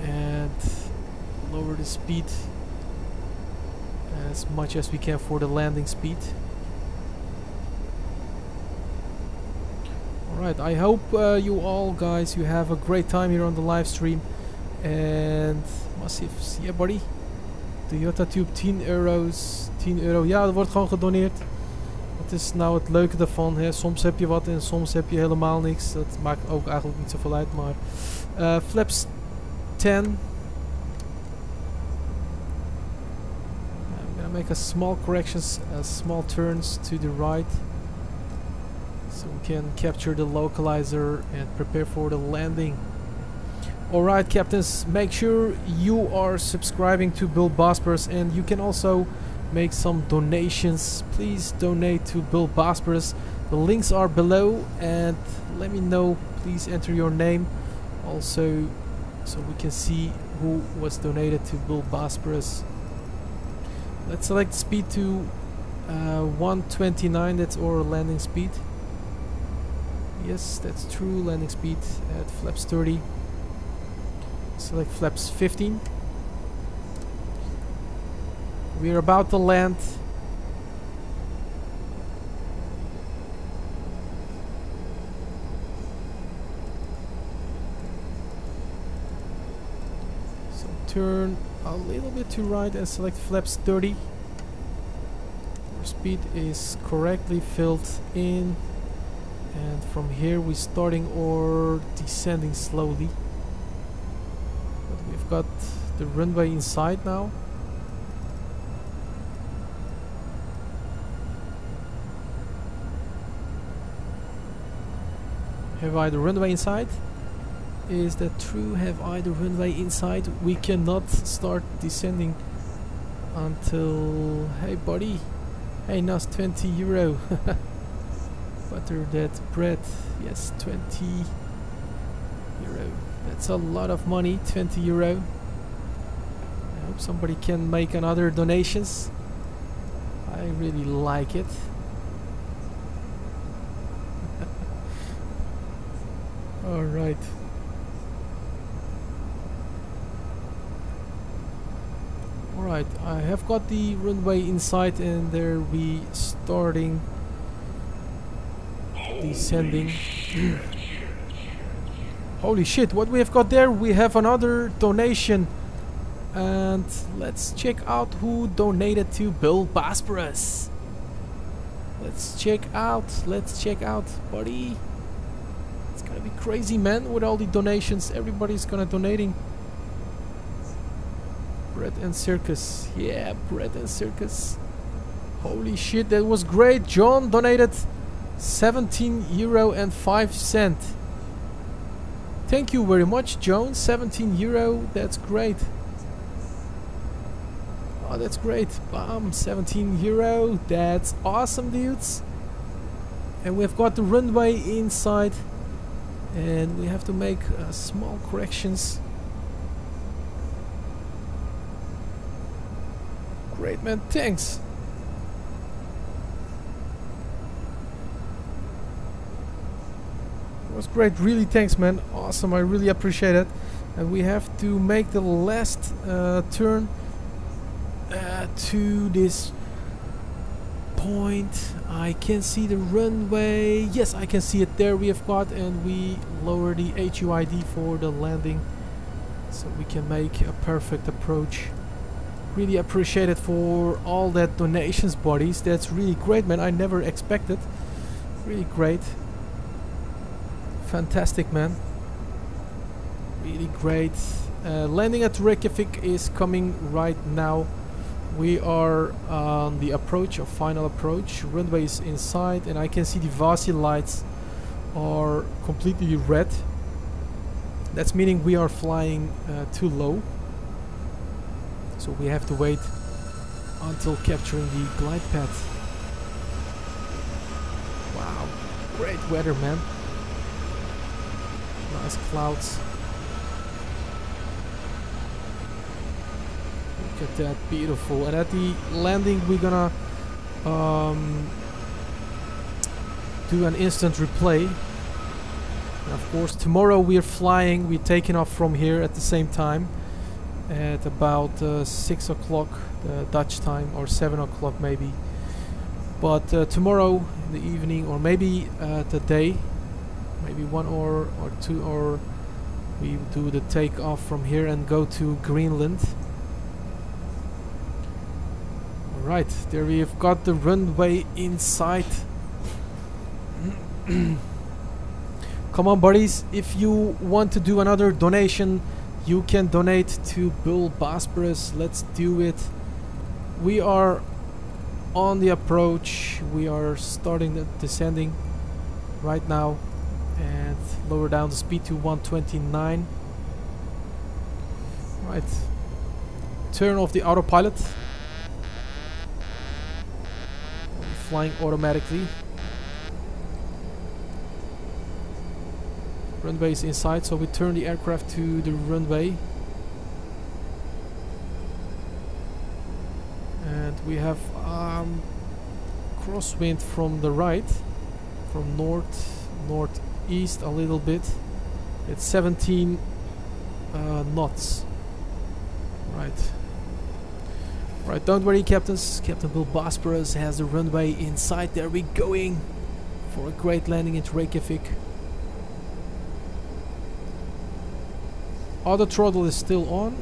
and lower the speed as much as we can for the landing speed. Alright, I hope you all guys, you have a great time here on the live stream. And massief, yeah buddy. Toyota Tube 10 euro's, 10 euro. Ja, dat wordt gewoon gedoneerd. Dat is nou het leuke daarvan. Hè. Soms heb je wat en soms heb je helemaal niks. Dat maakt ook eigenlijk niet zoveel uit. Maar flaps 10. I'm gonna make a small corrections, small turns to the right. So we can capture the localizer and prepare for the landing. Alright captains, make sure you are subscribing to Bullbosphorus, and you can also make some donations. Please donate to Bullbosphorus. The links are below, and let me know, please enter your name also so we can see who was donated to Bullbosphorus. Let's select speed to 129, that's our landing speed. Yes, that's true, landing speed at flaps 30. Select flaps 15. We are about to land. So turn a little bit to right and select flaps 30. Our speed is correctly filled in, and from here we're starting or descending slowly. We've got the runway inside now. Have I the runway inside? Is that true? Have I the runway inside? We cannot start descending until... Hey buddy! Hey Nas, 20 euro! Butter that bread. Yes, 20 euro. That's a lot of money, 20 euro. I hope somebody can make another donations. I really like it. Alright. Alright, I have got the runway inside, and there we starting descending. Holy shit, what we have got there? We have another donation. And let's check out who donated to Bullbosphorus. Let's check out, buddy. It's gonna be crazy, man, with all the donations. Everybody's gonna donating. Bread and Circus. Yeah, Bread and Circus. Holy shit, that was great. John donated 17 euro and 5 cents. Thank you very much, Joan. 17 euro, that's great. Oh, that's great. Bam, 17 euro. That's awesome, dudes. And we've got the runway inside. And we have to make small corrections. Great, man. Thanks. Was great, really thanks, man. Awesome, I really appreciate it. And we have to make the last turn to this point. I can see the runway. Yes, I can see it there. We have got, and we lower the HUID for the landing so we can make a perfect approach. Really appreciate it for all that donations, buddies. That's really great, man. I never expected. Really great. Fantastic, man. Really great. Landing at Reykjavik is coming right now. We are on the approach, or final approach. Runway is inside, and I can see the VALDI lights are completely red. That's meaning we are flying too low. So we have to wait until capturing the glide path. Wow, great weather, man. Nice clouds. Look at that, beautiful. And at the landing we're gonna do an instant replay. And of course tomorrow we're flying, we're taking off from here at the same time at about 6 o'clock Dutch time, or 7 o'clock maybe. But tomorrow in the evening, or maybe the day, maybe 1 or 2 or We do the takeoff from here and go to Greenland. Alright, there we've got the runway in sight. Come on buddies, if you want to do another donation, you can donate to Bullbosphorus. Let's do it. We are on the approach. We are starting the descending right now and lower down the speed to 129. Right. Turn off the autopilot. Flying automatically. Runway is inside, so we turn the aircraft to the runway. And we have crosswind from the right, from northeast a little bit. It's 17 knots. Right. Right, don't worry captains. Captain Bullbosphorus has the runway inside. There we're going for a great landing into Reykjavik. Auto throttle is still on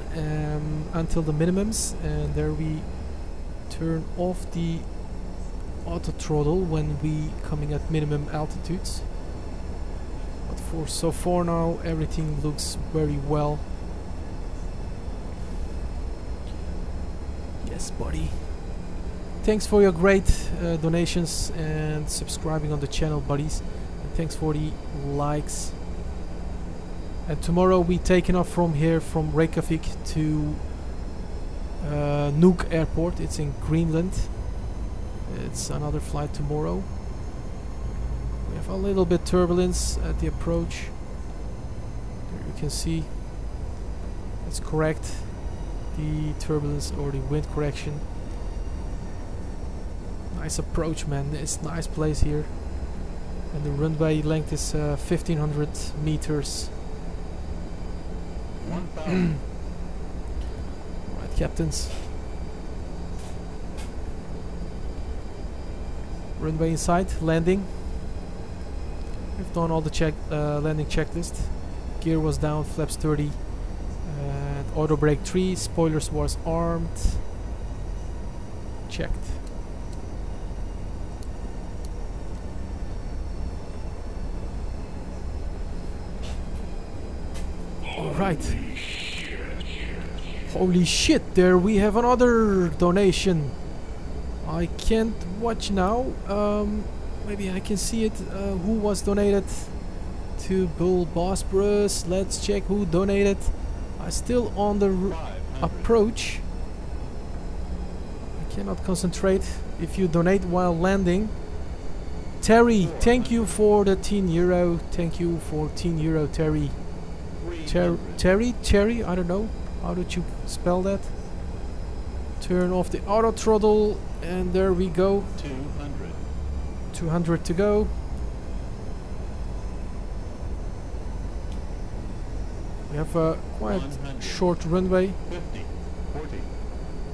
until the minimums, and there we turn off the auto throttle when we coming at minimum altitudes. But for so far now everything looks very well. Yes buddy. Thanks for your great donations and subscribing on the channel buddies, and thanks for the likes. And tomorrow we taking off from here, from Reykjavik to Nuuk Airport. It's in Greenland. It's another flight tomorrow. We have a little bit turbulence at the approach. There you can see. Let's correct the turbulence or the wind correction. Nice approach, man. It's a nice place here. And the runway length is 1500 meters. Right, captains. Runway inside, landing. We've done all the landing checklist. Gear was down, flaps 30, and auto brake 3. Spoilers was armed. Checked. Alright. Holy shit, there we have another donation. I can't watch now. Maybe I can see it. Who was donated to Bullbosphorus? Let's check who donated. I'm still on the approach. I cannot concentrate if you donate while landing. Terry, thank you for the €10. Thank you for €10, Terry. Terry, I don't know. How did you spell that? Turn off the auto throttle, and there we go. 200 to go. We have a quite short runway. 50, 40,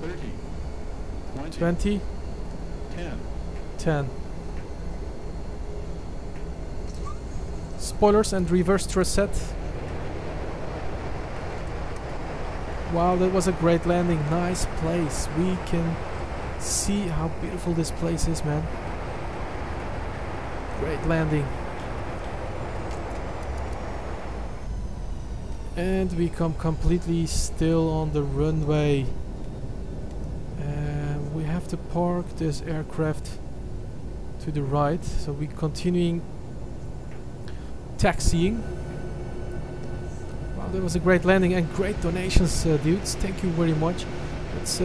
30, 20, 10. Spoilers and reverse thrust set. Wow, that was a great landing. Nice place. We can see how beautiful this place is, man. Great landing. And we come completely still on the runway. And we have to park this aircraft to the right. So we're continuing taxiing. Wow, that was a great landing and great donations, dudes. Thank you very much. Let's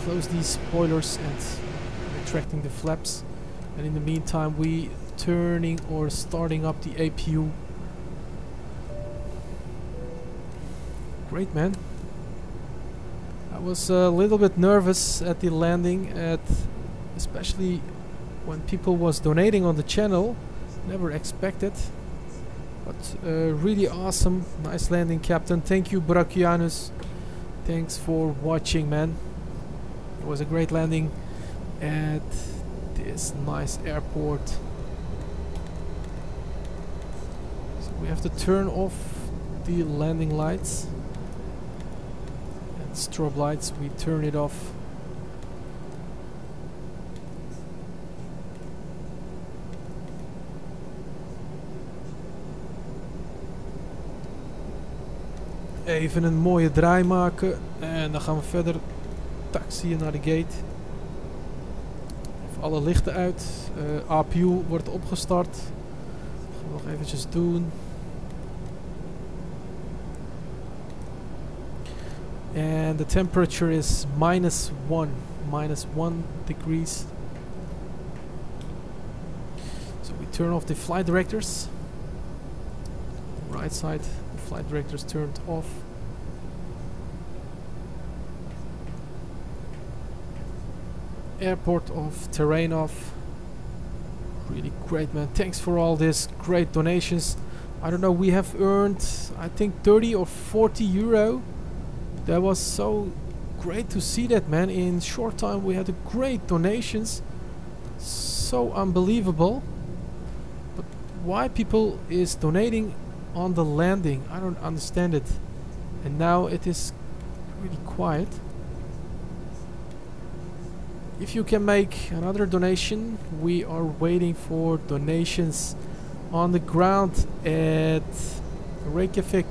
close these spoilers and retracting the flaps. And in the meantime, we turning or starting up the APU. Great, man. I was a little bit nervous at the landing, especially when people was donating on the channel. Never expected. But really awesome. Nice landing, Captain. Thank you, Brachianus. Thanks for watching, man. It was a great landing at this nice airport. So we have to turn off the landing lights and strobe lights. We turn it off. Even een mooie draai maken en dan gaan we verder taxiën naar de gate. Even alle lichten uit. APU wordt opgestart. Dat gaan we nog eventjes doen. And the temperature is -1 degrees. So we turn off the flight directors. Right side, the flight directors turned off. Airport off, terrain off. Really great, man. Thanks for all this great donations. I don't know, we have earned I think 30 or 40 euro. That was so great to see that, man. In short time we had a great donations. So unbelievable. But why people is donating on the landing? I don't understand it. And now it is really quiet. If you can make another donation, we are waiting for donations on the ground at Reykjavik.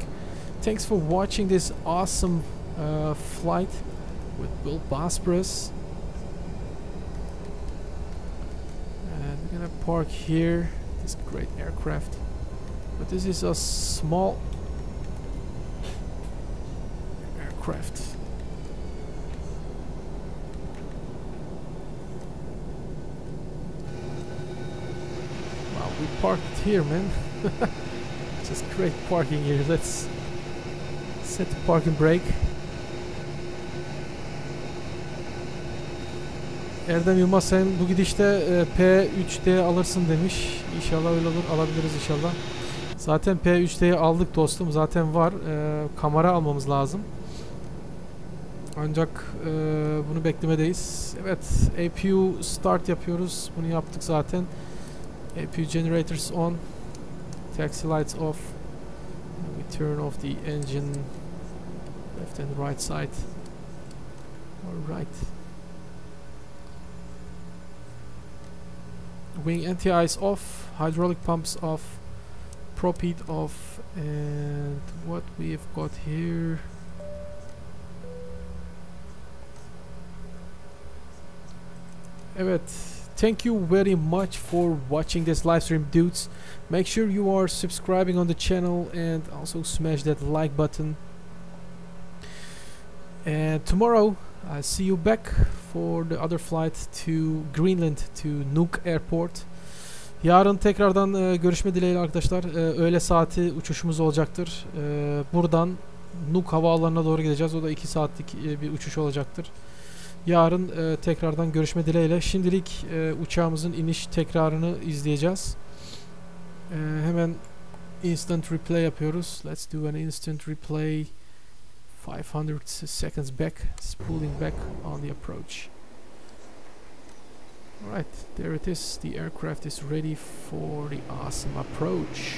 Thanks for watching this awesome flight with Bullbosphorus. And we're gonna park here. This great aircraft. But this is a small aircraft. Wow, we parked here, man. Just great parking here. Let's set the parking brake. Erdem Yılmaz, sen bu gidişte P3D alırsın demiş. İnşallah öyle olur. Alabiliriz inşallah. Zaten P3D'yi aldık dostum. Zaten var. Kamera almamız lazım. Ancak bunu beklemedeyiz. Evet. APU start yapıyoruz. Bunu yaptık zaten. APU generators on. Taxi lights off. We turn off the engine. Left and right side. Alright. Wing anti-ice off. Hydraulic pumps off. Prop heat off. And what we have got here. Evet. Thank you very much for watching this live stream, dudes. Make sure you are subscribing on the channel and also smash that like button. And tomorrow I see you back for the other flight to Greenland, to Nuuk Airport. Yarın tekrardan görüşme dileğiyle arkadaşlar. Öğle saati uçuşumuz olacaktır. Buradan Nuuk havaalanına doğru gideceğiz. O da 2 saatlik bir uçuş olacaktır. Yarın tekrardan görüşme dileğiyle. Şimdilik uçağımızın iniş tekrarını izleyeceğiz. Hemen instant replay yapıyoruz. Let's do an instant replay. 500 seconds back, spooling back on the approach. Alright, there it is. The aircraft is ready for the awesome approach.